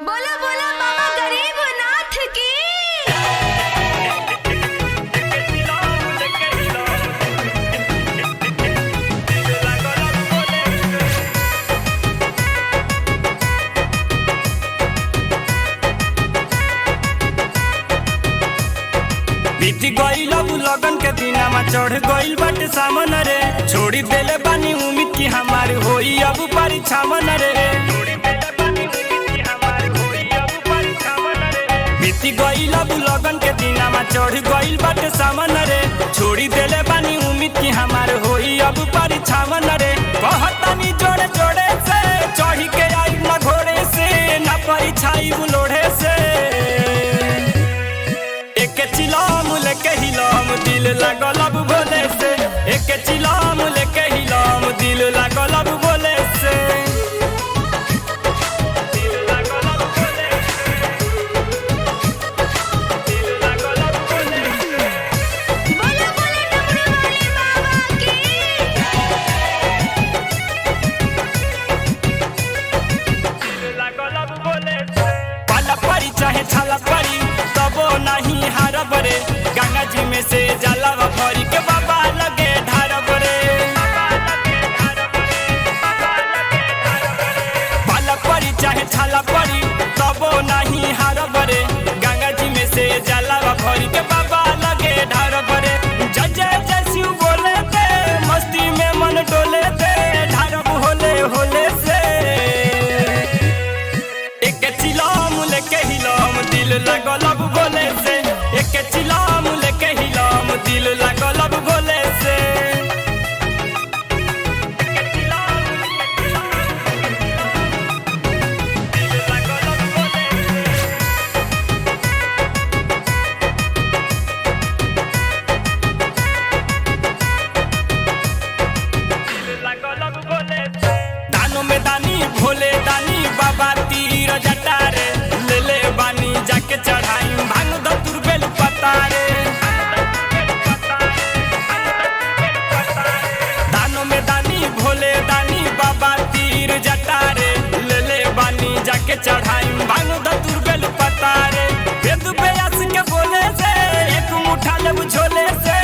बोलो बोलो बाबा गरीबनाथ की। बीती गईल अब लगन के दिनामा चढ़ गईल बाटे सामन रे। छोड़ी देले बानी उम्मीद की हमार होई अब परीक्षावन रे। बीती गईल अब लगन के दिनामा चढ़ गईल बाटे सामन रे। छोड़ी देले बानी उम्मीद की हमार होई अब परीक्षावन रे। कहतानी जोड़े जोड़े से चढ़ी के आई न घोड़े से न परीक्षाई बुलोड़े से। एक चिलाम लेके हिलाम दिल लागल अब बोले से। एक चिलाम लेके हिलाम दिल लागल अब बोले से। दिल लागल अब बोले से। दिल लागल अब बोले से। बोलो बोलो डमरू वाले बाबा की। दिल लागल अब बोले से। पाला पड़ी चाहे छाला पड़ी तबो नहीं हारब रे। गंगा जी में से जलावा भरी के बाबा लगे ढारब रे। पाला पड़ी चाहे छाला पड़ी तबो नहीं हारब रे। गंगा जी में से जलावा भरी के बाबा लगे ढारब रे। जय जय जय शिव बोले थे मस्ती में मन डोले थे। ढारब होले होले से। एक चिलाम लेके हिलाम दिल लागल अब बोले से। एक चिलाम लेके हिलाम दिल लागल अब बोले से। एक चिलाम लेके हिलाम, दिल लागल अब बोले से। दिल लागल अब बोले से। दानों में दानी भोले दानी बाबा तीर जटा रे। ले ले बानी जाके चढ़ाई भांग धतुर बेल पता रे। दानों में दानी भोले दानी बाबा तीर जटा रे। ले ले बानी जाके चढ़ाई भांग धतुर बेल पता रे। वेद व्यास के बोले से एक मुठा लेब झोले से।